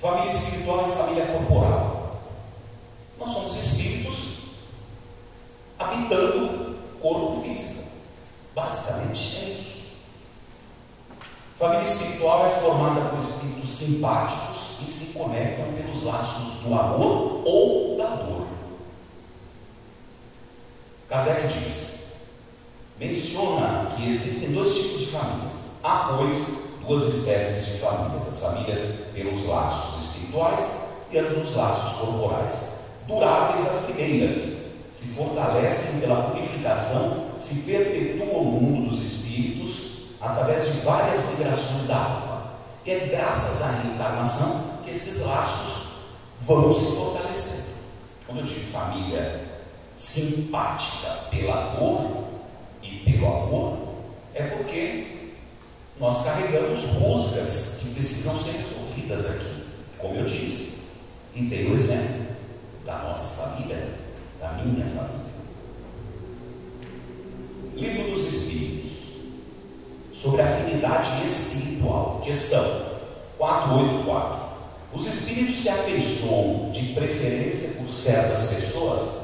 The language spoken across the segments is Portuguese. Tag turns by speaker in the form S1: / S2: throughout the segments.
S1: Família espiritual e família corporal. Nós somos espíritos habitando corpo físico. Basicamente é isso. Família espiritual é formada por espíritos simpáticos que se conectam pelos laços do amor ou da dor. Kardec menciona que existem dois tipos de famílias. Há, pois, duas espécies de famílias: as famílias pelos laços espirituais e as dos laços corporais. Duráveis as primeiras, se fortalecem pela purificação, se perpetuam no mundo dos espíritos através de várias vibrações da alma. E é graças à reencarnação que esses laços vão se fortalecendo. Quando eu digo família simpática pela dor e pelo amor, é porque nós carregamos rusgas que precisam ser resolvidas aqui, como eu disse, e dei o exemplo da nossa família, da minha família. Livro dos Espíritos, sobre afinidade espiritual, questão 484. Os espíritos se afeiçoam de preferência por certas pessoas.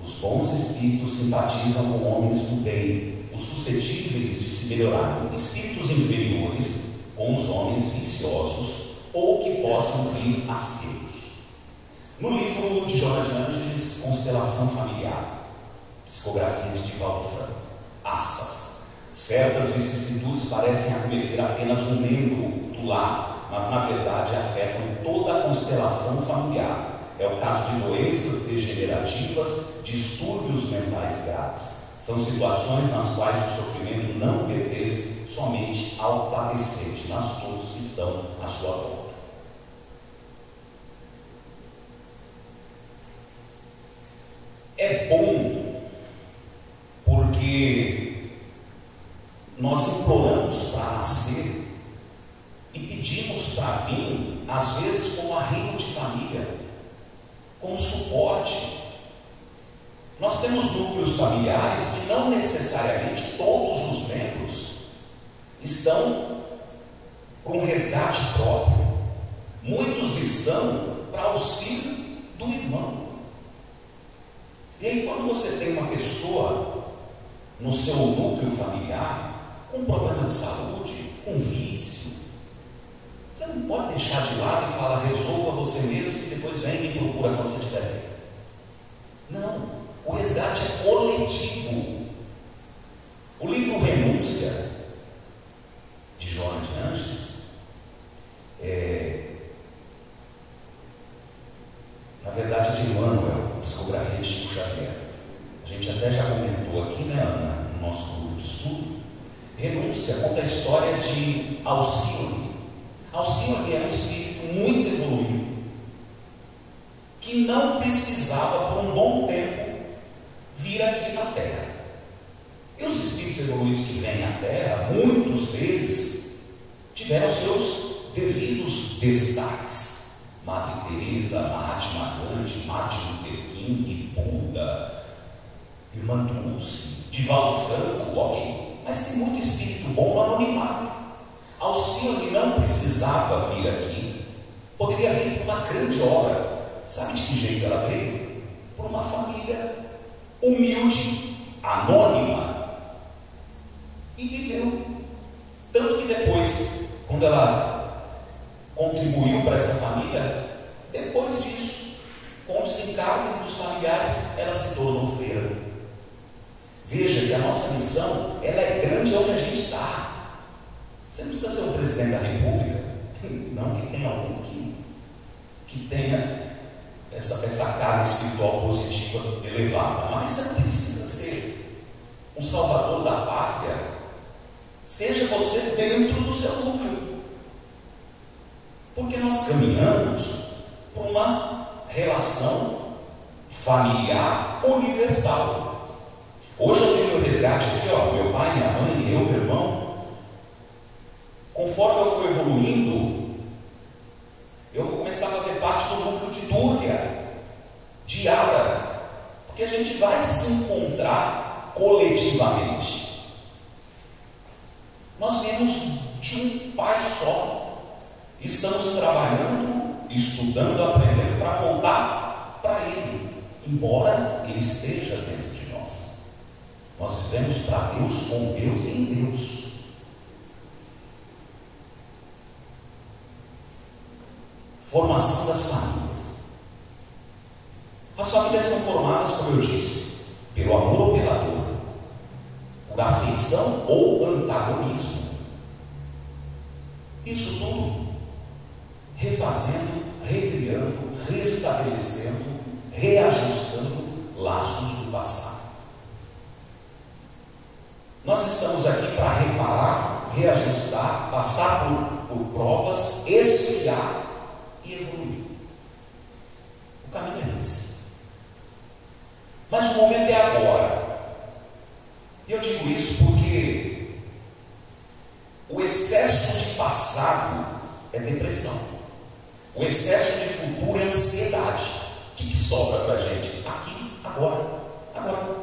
S1: Os bons espíritos simpatizam com homens do bem, os suscetíveis de se melhorarem. Espíritos inferiores com os homens viciosos ou que possam vir a ser. No livro de Joana de Ângeles, Constelação Familiar, psicografia de Divaldo Franco, aspas: certas vicissitudes parecem acometer apenas um membro do lar, mas na verdade afetam toda a constelação familiar. É o caso de doenças degenerativas, distúrbios mentais graves. São situações nas quais o sofrimento não pertence somente ao padecente, mas todos que estão à sua volta. É bom porque nós imploramos para nascer e pedimos para vir, às vezes, como arrego de família, como suporte. Nós temos núcleos familiares que não necessariamente todos os membros estão para um resgate próprio. Muitos estão para auxílio do irmão. E aí, quando você tem uma pessoa no seu núcleo familiar com problema de saúde, com vício, você não pode deixar de lado e falar: resolva você mesmo e depois vem e me procura quando você estiver bem. Não, o resgate é coletivo. O livro Renúncia, de Joana de Ângeles, na verdade, de Emmanuel, psicografia de Chico Xavier. A gente até já comentou aqui, né, Ana, no nosso grupo de estudo. Renúncia conta a história de Alcione. Alcione era um espírito muito evoluído, que não precisava, por um bom tempo, vir aqui na Terra. E os espíritos evoluídos que vêm à Terra, muitos deles tiveram seus devidos destaques. Madre Teresa, Mahatma Gandhi, Martin Luther King, Buda, Irmã Dulce, Divaldo Franco, ok. Mas tem muito espírito bom no anonimato. Alcione não precisava vir aqui, poderia vir por uma grande obra. Sabe de que jeito ela veio? Por uma família humilde, anônima, e viveu. Tanto que depois, quando ela contribuiu para essa família, depois disso, com o desencargo dos familiares, ela se tornou freira. Veja que a nossa missão, ela é grande onde a gente está. Você não precisa ser o presidente da República, não que tenha algum que tenha essa carga espiritual positiva elevada, mas você não precisa ser um salvador da pátria. Seja você dentro do seu núcleo, porque nós caminhamos por uma relação familiar universal. Hoje eu tenho meu resgate aqui, ó, meu pai, minha mãe, eu, meu irmão. Conforme eu for evoluindo, eu vou começar a fazer parte do núcleo de Dúria, de Ara, porque a gente vai se encontrar coletivamente. Nós viemos de um pai só, estamos trabalhando estudando, aprendendo para voltar para Ele, embora Ele esteja dentro de nós. Nós vivemos para Deus, com Deus e em Deus. Formação das famílias. As famílias são formadas, como eu disse, pelo amor ou pela dor, por afeição ou antagonismo. Isso tudo refazendo, recriando, restabelecendo, reajustando laços do passado. Nós estamos aqui para reparar, reajustar, passar por provas, esfriar e evoluir. O caminho é esse. Mas o momento é agora. E eu digo isso porque o excesso de passado é depressão. O excesso de futuro é ansiedade. O que sobra para a gente? Aqui, agora. Agora.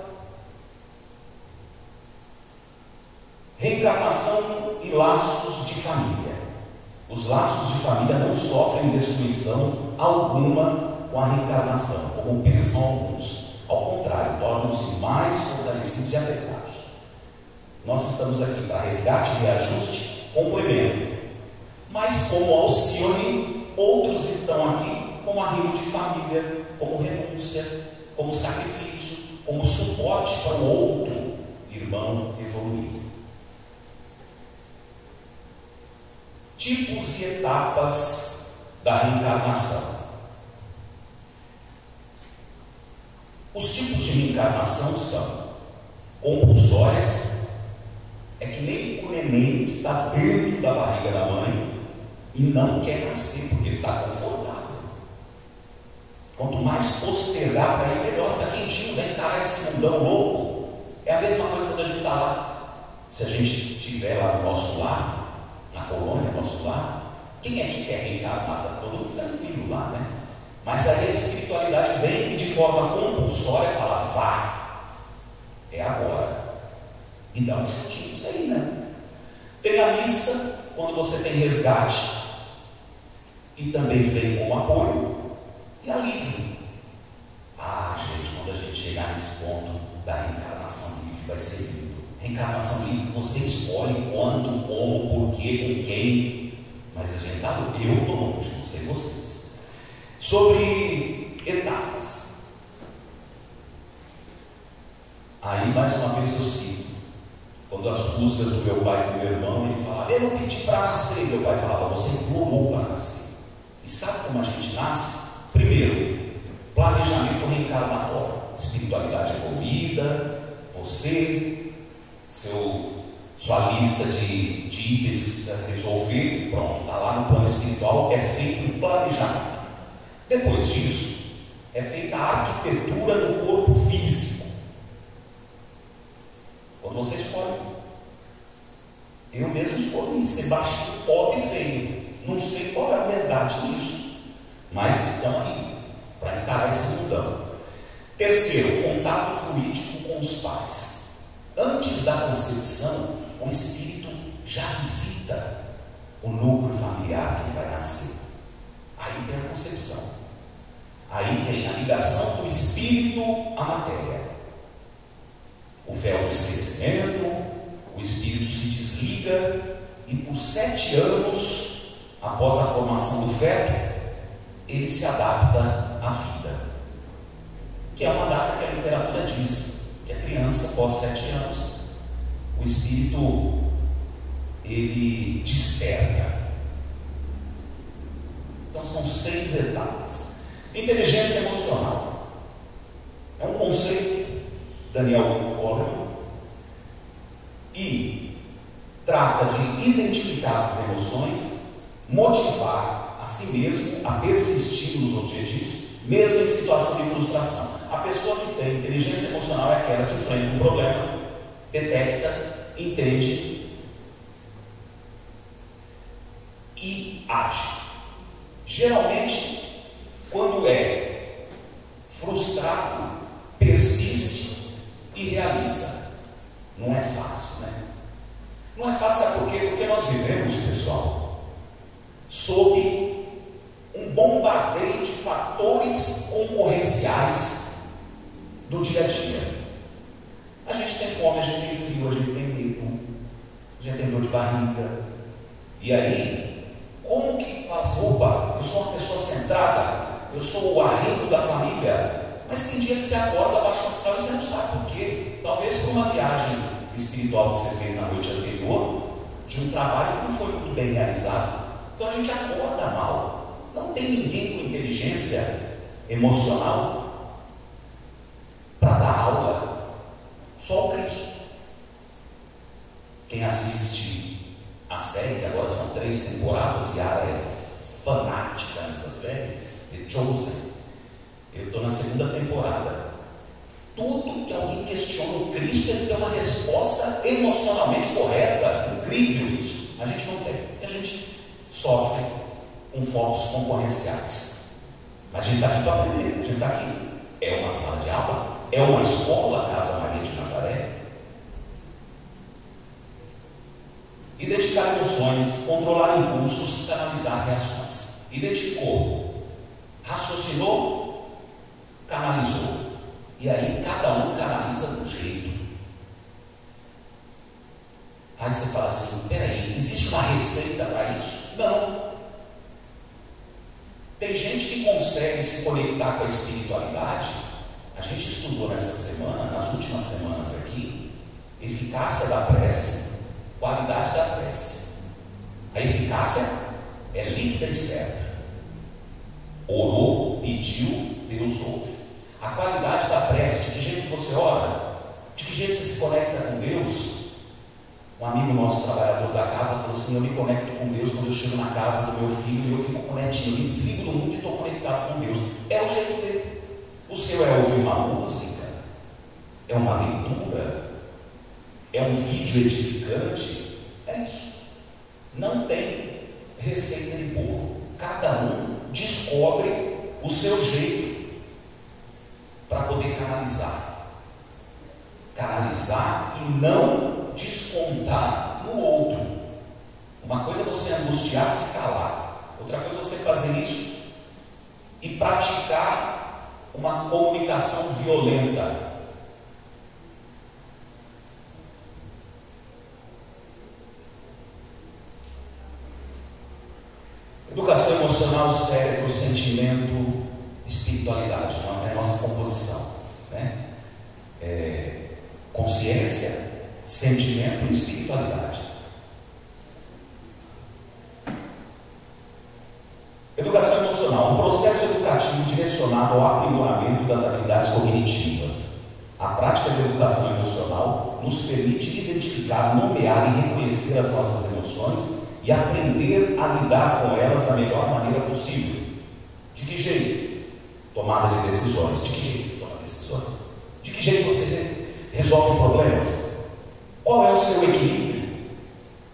S1: Reencarnação e laços de família. Os laços de família não sofrem destruição alguma com a reencarnação, como pensam alguns. Ao contrário, tornam-se mais fortalecidos e adequados. Nós estamos aqui para resgate, reajuste, complemento. Mas como Alcione, outros estão aqui como arrimo de família, como renúncia, como sacrifício, como suporte para o outro irmão evoluído. Tipos e etapas da reencarnação. Os tipos de reencarnação são compulsórias, é que nem o neném que está dentro da barriga da mãe e não quer nascer porque ele está confortável. Quanto mais postergar para ele, melhor. Está quentinho, vai encarar esse mundão louco. É a mesma coisa quando a gente está lá. Se a gente estiver lá no nosso lar, na colônia, nosso lar, quem é que quer reencarnar? Está todo mundo tranquilo lá, né? Mas aí a espiritualidade vem e de forma compulsória fala, vai, é agora. E dá um chutinho isso aí, né? Tem a mista, quando você tem resgate, e também vem como apoio, e alívio. Ah, gente, quando a gente chegar nesse ponto da reencarnação livre, vai ser lindo. Reencarnação livre, você escolhe quando, como, porquê, com quem. Mas a gente está longe, eu estou longe, não sei vocês. Sobre etapas. Aí, mais uma vez, eu cito. Quando as buscas do meu pai e do meu irmão, ele falava, eu não pedi para nascer. Meu pai falava, você implorou para nascer. E sabe como a gente nasce? Primeiro, planejamento reencarnatório. Espiritualidade evoluída, você, sua lista de itens que precisa resolver, pronto, está lá no plano espiritual, é feito um planejamento. Depois disso, é feita a arquitetura do corpo físico. Quando você escolhe, eu mesmo escolhi ser baixinho, pobre e feio. Não sei qual é o resgate nisso, mas estão aí, para encarar esse mundão. Terceiro, contato fluídico com os pais. Antes da concepção, o espírito já visita o núcleo familiar que vai nascer. Aí tem a concepção. Aí vem a ligação do espírito à matéria. O véu do esquecimento, o espírito se desliga e por 7 anos, após a formação do feto, ele se adapta à vida. Que é uma data que a literatura diz, que a criança, após 7 anos, o espírito, ele desperta. Então são 6 etapas. Inteligência emocional é um conceito, Daniel Goleman, e trata de identificar as emoções, motivar a si mesmo a persistir nos objetivos, mesmo em situação de frustração. A pessoa que tem inteligência emocional é aquela que enfrenta um problema, detecta, entende e age. Geralmente, quando é frustrado, persiste e realiza. Não é fácil, né? Não é fácil, sabe por quê? Porque nós vivemos, pessoal, sob um bombardeio de fatores concorrenciais do dia a dia. A gente tem fome, a gente tem frio, a gente tem medo, a gente tem dor de barriga. E aí, como que faz? Opa, eu sou uma pessoa centrada, eu sou o arrego da família. Mas tem dia que você acorda abaixo astral e você não sabe por quê. Talvez por uma viagem espiritual que você fez na noite anterior, de um trabalho que não foi muito bem realizado. Então a gente acorda mal. Não tem ninguém com inteligência emocional para dar aula. Só o Cristo. Quem assiste a série, que agora são 3 temporadas, e a Yara é fanática nessa série, The Chosen. Eu estou na 2ª temporada. Tudo que alguém questiona o Cristo, ele tem uma resposta emocionalmente correta. Incrível isso. A gente não tem. Porque a gente sofre com focos concorrenciais. Mas a gente está aqui para aprender. A gente está aqui. É uma sala de aula. É uma escola, Casa Maria de Nazaré. Identificar emoções, controlar impulsos, canalizar reações. Identificou, raciocinou, canalizou. E aí cada um canaliza do jeito. Aí você fala assim, peraí, existe uma receita para isso? Não. Tem gente que consegue se conectar com a espiritualidade. A gente estudou nessa semana, nas últimas semanas aqui, eficácia da prece, qualidade da prece. A eficácia é líquida e certa. Orou, pediu, Deus ouve. A qualidade da prece, de que jeito você ora, de que jeito você se conecta com Deus. Um amigo nosso, trabalhador da casa, falou assim, eu me conecto com Deus quando eu chego na casa do meu filho e eu fico conectado, eu me desligo do mundo e estou conectado com Deus. É o jeito dele. O seu é ouvir uma música, é uma leitura, é um vídeo edificante, é isso. Não tem receita de bolo. Cada um descobre o seu jeito para poder canalizar. Canalizar e não descontar no outro. Uma coisa é você angustiar, se calar. Outra coisa é você fazer isso e praticar uma comunicação violenta. Educação emocional, cérebro, sentimento, espiritualidade, não é a nossa composição, né? Consciência, sentimento e espiritualidade. Educação emocional, um processo educativo direcionado ao aprimoramento das habilidades cognitivas. A prática da educação emocional nos permite identificar, nomear e reconhecer as nossas emoções e aprender a lidar com elas da melhor maneira possível. De que jeito? Tomada de decisões. De que jeito você toma decisões? De que jeito você resolve problemas? Qual é o seu equilíbrio?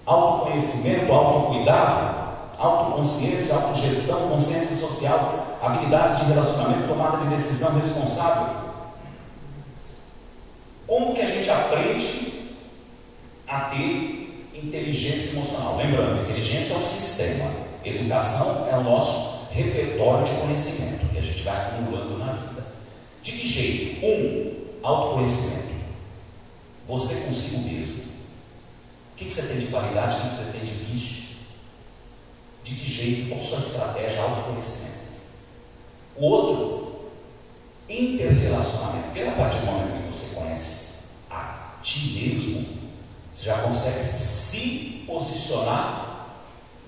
S1: Autoconhecimento, autocuidado, autoconsciência, autogestão, consciência social, habilidades de relacionamento, tomada de decisão responsável. Como que a gente aprende a ter inteligência emocional? Lembrando, inteligência é um sistema, educação é o nosso repertório de conhecimento que a gente vai acumulando na vida. De que jeito? Autoconhecimento. Você consigo mesmo. O que você tem de qualidade, o que você tem de vício? De que jeito? Qual a sua estratégia? Autoconhecimento. O outro, interrelacionamento. Porque a partir do momento que você conhece a ti mesmo, você já consegue se posicionar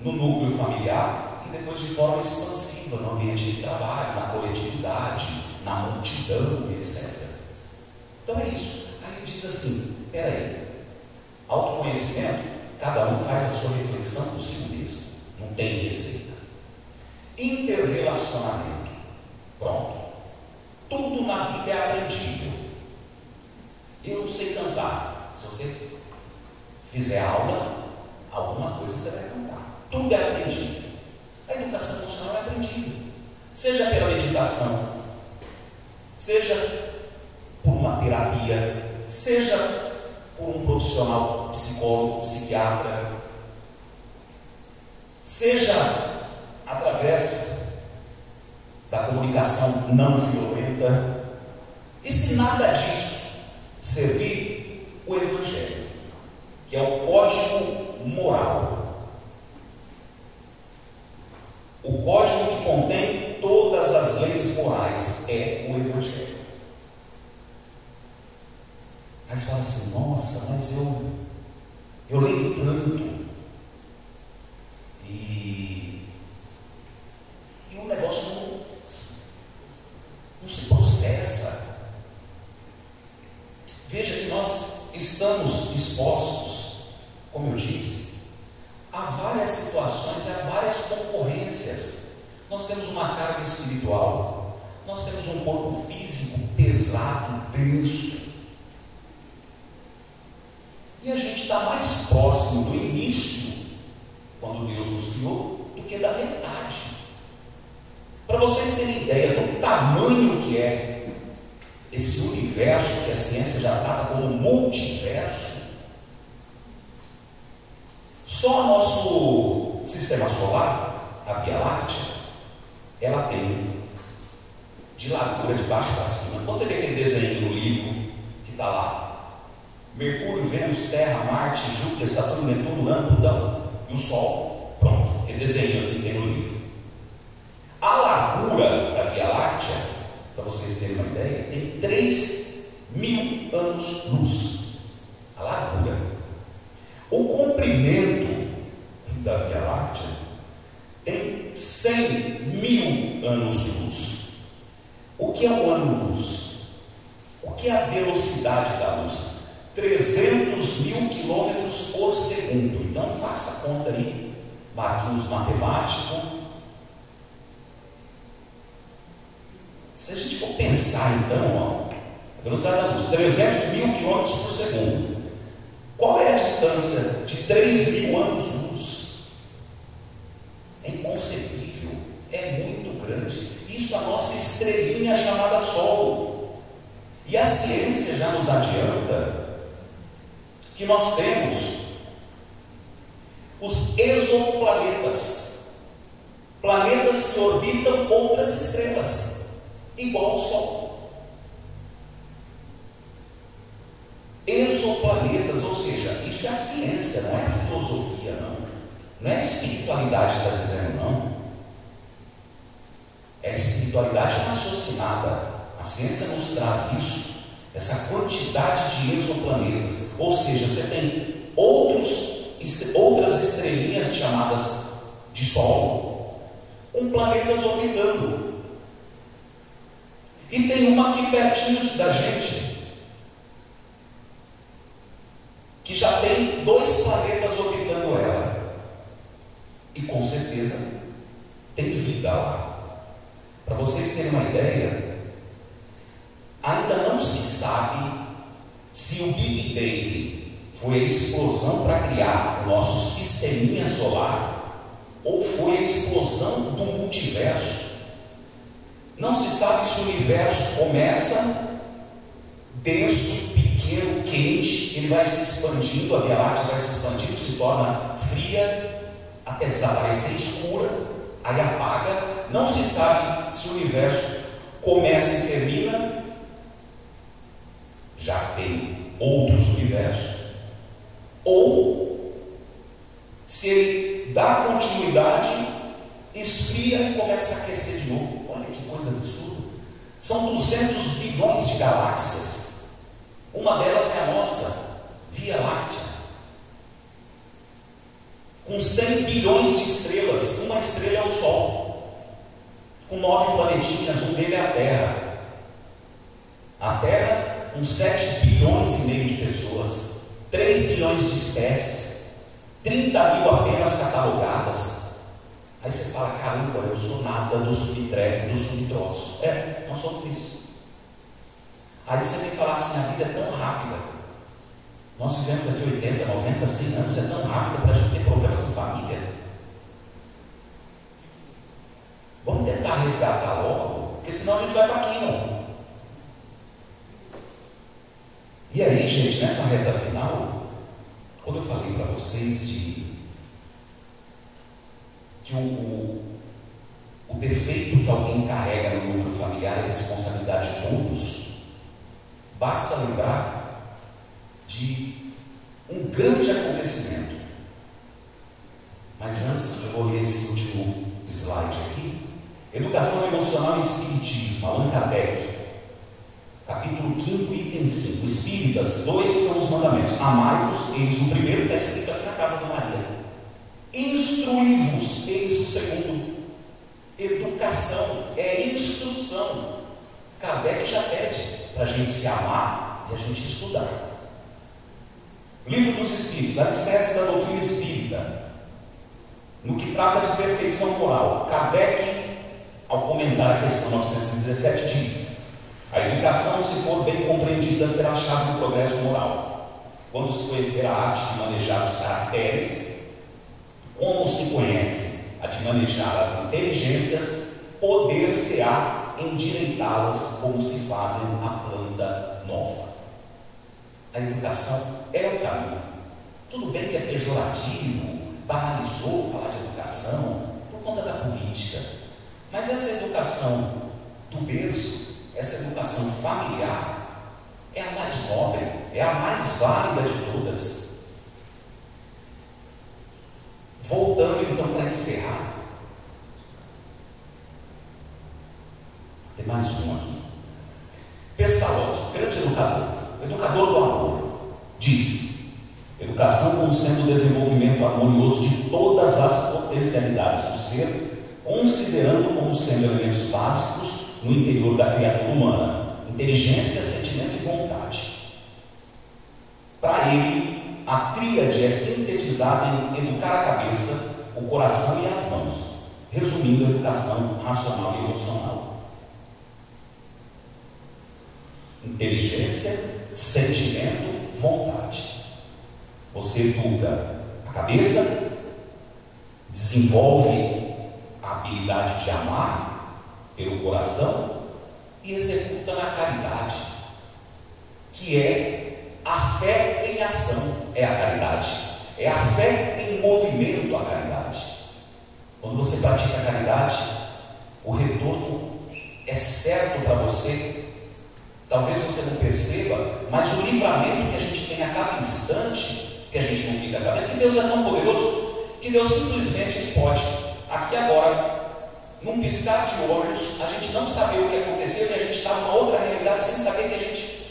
S1: no núcleo familiar e depois de forma expansiva no ambiente de trabalho, na coletividade, na multidão, etc. Então é isso. Aí ele diz assim, peraí, autoconhecimento, cada um faz a sua reflexão consigo mesmo, não tem receita. Interrelacionamento, pronto. Tudo na vida é aprendível. Eu não sei cantar. Se você fizer aula, alguma coisa você vai cantar. Tudo é aprendível. A educação emocional é aprendível. Seja pela meditação, seja por uma terapia, seja por um profissional psicólogo, psiquiatra, seja através comunicação não violenta. E se nada disso servir, o Evangelho, que é o código moral, o código que contém todas as leis morais, é o Evangelho. Aí você fala assim: nossa, mas eu leio tanto, e o negócio não se processa. Veja que nós estamos expostos, como eu disse, a várias situações e a várias concorrências. Nós temos uma carga espiritual, nós temos um corpo físico pesado, denso, e a gente está mais próximo do início, quando Deus nos criou, do que da metade. Para vocês terem ideia do tamanho que é esse universo, que a ciência já trata como multiverso, só o nosso sistema solar, a Via Láctea, ela tem de largura de baixo para cima. Quando você vê aquele desenho no livro que está lá, Mercúrio, Vênus, Terra, Marte, Júpiter, Saturno, Netuno, Urano, Plutão e o Sol, pronto, aquele desenho assim tem no livro. A largura da Via Láctea, para vocês terem uma ideia, tem 3.000 anos-luz. A largura. O comprimento da Via Láctea tem 100.000 anos-luz. O que é um ano-luz? O que é a velocidade da luz? 300.000 quilômetros por segundo. Então faça a conta aí, Marquinhos matemático. Se a gente for pensar então, a velocidade da luz, 300.000 quilômetros por segundo. Qual é a distância de 3.000 anos-luz? É inconcebível, é muito grande. Isso é a nossa estrelinha chamada Sol. E a ciência já nos adianta que nós temos os exoplanetas, planetas que orbitam outras estrelas, igual ao Sol. Exoplanetas, ou seja, isso é a ciência, não é a filosofia, não é a espiritualidade que está dizendo, não. É a espiritualidade raciocinada. A ciência nos traz isso, essa quantidade de exoplanetas. Ou seja, você tem outras estrelinhas chamadas de Sol, com planetas orbitando. E tem uma aqui pertinho da gente, que já tem 2 planetas orbitando ela. E com certeza tem vida lá. Para vocês terem uma ideia, ainda não se sabe se o Big Bang foi a explosão para criar o nosso sisteminha solar ou foi a explosão do multiverso. Não se sabe se o universo começa denso, pequeno, quente, ele vai se expandindo, a Via Láctea vai se expandindo, se torna fria, até desaparecer, escura, aí apaga. Não se sabe se o universo começa e termina, já tem outros universos, ou se ele dá continuidade, esfria e começa a aquecer de novo. Olha que coisa absurda. São 200 bilhões de galáxias. Uma delas é a nossa, Via Láctea, com 100 bilhões de estrelas. Uma estrela é o Sol, com 9 planetinhas, um dele é a Terra. A Terra com 7 bilhões e meio de pessoas, 3 bilhões de espécies, 30 mil apenas catalogadas. Aí você fala: caramba, eu sou nada do subtreco, do subtroço. Nós somos isso. Aí você vem falar assim: a vida é tão rápida. Nós vivemos aqui 80, 90, 100 anos, é tão rápida para a gente ter problema com família. Vamos tentar resgatar logo, porque senão a gente vai para aqui, não. E aí, gente, nessa reta final, quando eu falei para vocês que o defeito que alguém carrega no núcleo familiar é responsabilidade de todos, basta lembrar de um grande acontecimento. Mas antes, eu vou ler esse último slide aqui. Educação Emocional e Espiritismo, Allan Kardec, capítulo 5, item 5. Espíritas, 2 são os mandamentos. Amai-vos, eis o primeiro, está escrito aqui na casa da Maria. Instruí-vos, eis o segundo. Educação é instrução. Kardec já pede para a gente se amar e a gente estudar. Livro dos Espíritos, Alicerce da Doutrina Espírita. No que trata de perfeição moral, Kardec, ao comentar a questão 917, diz: a educação, se for bem compreendida, será a chave do progresso moral. Quando se conhecer a arte de manejar os caracteres, como se conhece a de manejar as inteligências, poder-se-á endireitá-las como se fazem a planta nova. A educação é o caminho. Tudo bem que é pejorativo, banalizou falar de educação por conta da política, mas essa educação do berço, essa educação familiar, é a mais nobre, é a mais válida de todas. Voltando então para encerrar, tem mais um aqui. Pestalozzi, grande educador do amor, disse: educação como sendo o desenvolvimento harmonioso de todas as potencialidades do ser, considerando como sendo elementos básicos no interior da criatura humana, inteligência, sentimento e vontade. Para ele, a tríade é sintetizada em educar a cabeça, o coração e as mãos, resumindo a educação racional e emocional. Inteligência, sentimento, vontade. Você educa a cabeça, desenvolve a habilidade de amar pelo coração e executa na caridade, que é a fé em ação, é a caridade. É a fé em movimento, a caridade. Quando você pratica a caridade, o retorno é certo para você. Talvez você não perceba, mas o livramento que a gente tem a cada instante, que a gente não fica sabendo, que Deus é tão poderoso, que Deus simplesmente ele pode, aqui agora, num piscar de olhos, a gente não saber o que aconteceu e a gente está numa outra realidade sem saber que a gente...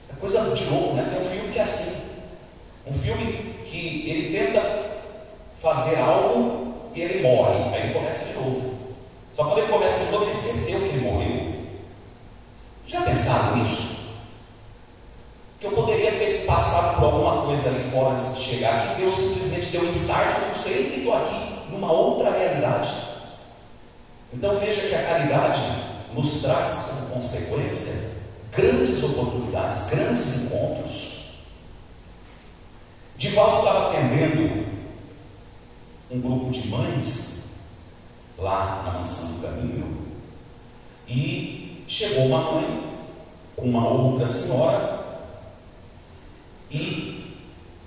S1: É coisa de louco, né? Tem um filme que é assim. Um filme que ele tenta fazer algo e ele morre. Aí ele começa de novo. Só quando ele começa de novo, ele esqueceu que ele morreu. Já pensaram nisso? Que eu poderia ter passado por alguma coisa ali fora antes de chegar aqui, Deus simplesmente deu um start, eu não sei, e estou aqui numa outra realidade. Então veja que a caridade nos traz como consequência grandes oportunidades, grandes encontros. Divaldo estava atendendo um grupo de mães lá na Mansão do Caminho e chegou uma mãe com uma outra senhora e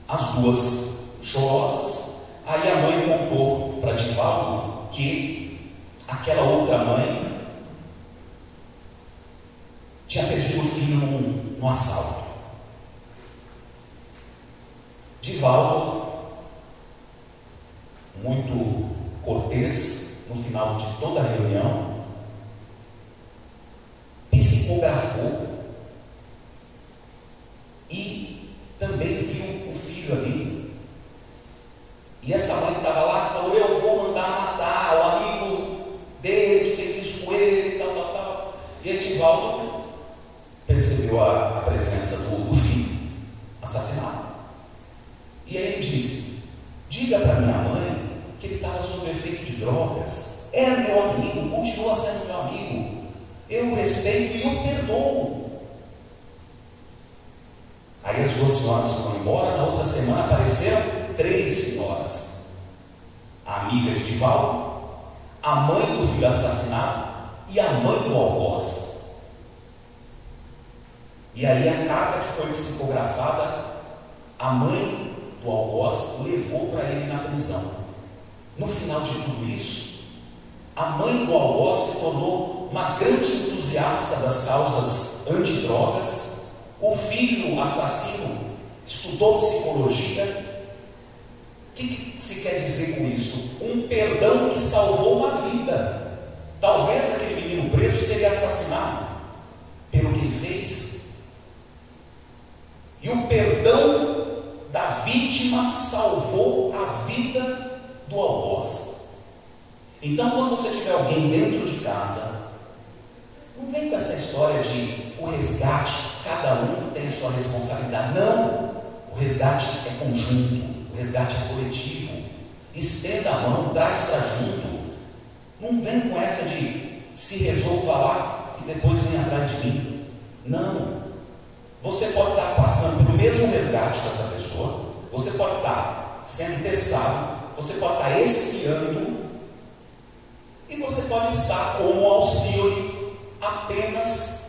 S1: as duas chorosas. Aí a mãe contou para Divaldo que aquela outra mãe tinha perdido o filho num assalto. Divaldo, muito cortês, no final de toda a reunião, psicografou e também viu o filho ali. E essa mãe que estava lá falou: eu vou mandar matar o amigo dele que fez isso com ele, tal, tal, tal. E Divaldo percebeu a presença do filho assassinado. E aí ele disse: diga para minha mãe que ele estava sob efeito de drogas. Era meu amigo, continua sendo meu amigo. Eu o respeito e o perdoo. Aí as duas senhoras foram embora. Na outra semana apareceram 3 senhoras: a amiga de Divaldo, a mãe do filho assassinado e a mãe do algoz. E aí a carta que foi psicografada, a mãe do algoz levou para ele na prisão. No final de tudo isso, A mãe do algoz se tornou uma grande entusiasta das causas antidrogas. O filho assassino estudou psicologia. O que se quer dizer com isso? Um perdão que salvou uma vida. Talvez aquele menino preso seria assassinado pelo que ele fez. E o perdão da vítima salvou a vida do algoz. Então, quando você tiver alguém dentro de casa, não vem com essa história de o resgate, cada um tem a sua responsabilidade. Não, o resgate é conjunto, o resgate é coletivo. Estenda a mão, traz para junto. Não vem com essa de se resolva lá e depois vem atrás de mim. Não. Você pode estar passando pelo mesmo resgate com essa pessoa, você pode estar sendo testado, você pode estar espiando, e você pode estar como auxílio, apenas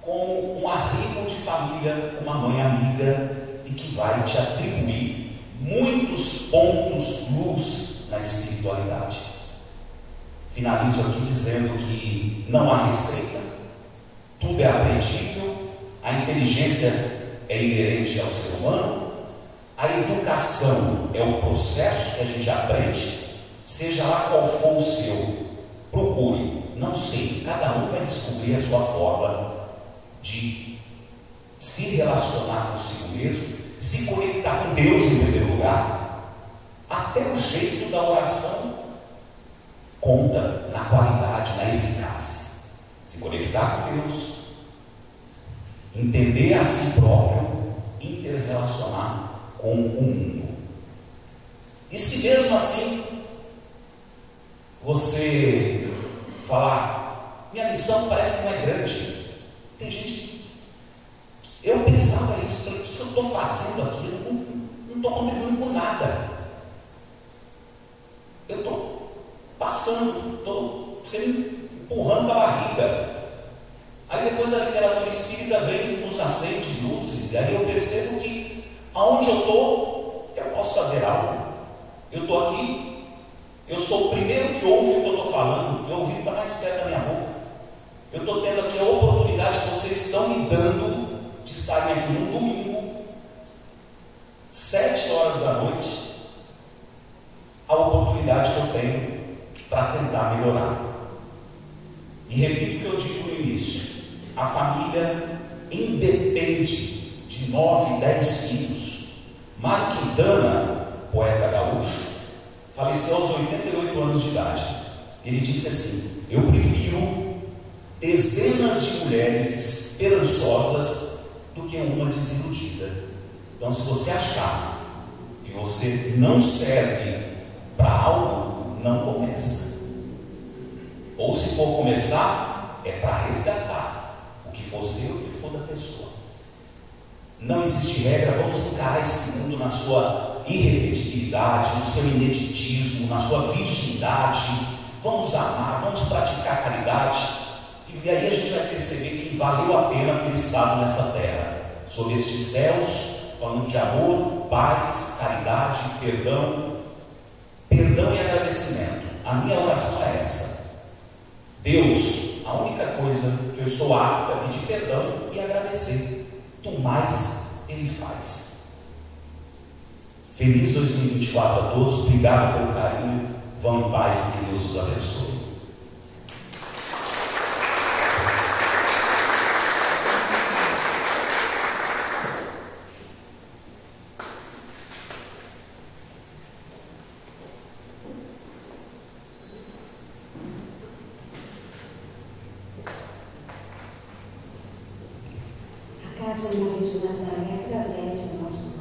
S1: como um arrimo de família, uma mãe amiga, e que vai te atribuir muitos pontos luz na espiritualidade. Finalizo aqui dizendo que não há receita, tudo é aprendível, a inteligência é inerente ao ser humano, a educação é o processo que a gente aprende, seja lá qual for o seu. Procure, não sei, cada um vai descobrir a sua forma de se relacionar consigo mesmo, se conectar com Deus em primeiro lugar. Até o jeito da oração conta na qualidade, na eficácia. Se conectar com Deus, entender a si próprio, interrelacionar com o mundo. E se mesmo assim você falar, minha missão parece que não é grande. Tem gente, eu pensava isso, falei, o que eu estou fazendo aqui? Eu não estou contribuindo com nada. Eu estou passando, estou sendo empurrando com a barriga. Aí depois a literatura espírita vem e nos acende luzes, e aí eu percebo que aonde eu estou, eu posso fazer algo. Eu estou aqui. Eu sou o primeiro que ouve o que eu estou falando. Eu ouvi para mais perto da minha boca. Eu estou tendo aqui a oportunidade que vocês estão me dando de estarem aqui no domingo, 7 horas da noite, a oportunidade que eu tenho para tentar melhorar. E repito o que eu digo no início: a família independe de 9, 10 filhos. Mário Quintana, poeta gaúcho, faleceu aos 88 anos de idade. Ele disse assim: eu prefiro dezenas de mulheres esperançosas do que uma desiludida. Então, se você achar que você não serve para algo, não começa. Ou se for começar, é para resgatar o que for seu e o que for da pessoa. Não existe regra, vamos encarar esse mundo na sua irrepetibilidade, no seu ineditismo, na sua virgindade. Vamos amar, vamos praticar caridade, e aí a gente vai perceber que valeu a pena ter estado nessa terra, sob estes céus, falando de amor, paz, caridade, perdão e agradecimento. A minha oração é essa: Deus, a única coisa que eu estou apto é pedir perdão e agradecer. Do mais Ele faz. Feliz 2024 a todos, obrigado pelo carinho, vão em paz e que Deus os abençoe.
S2: A Casa Maria de Nazaré agradece ao nosso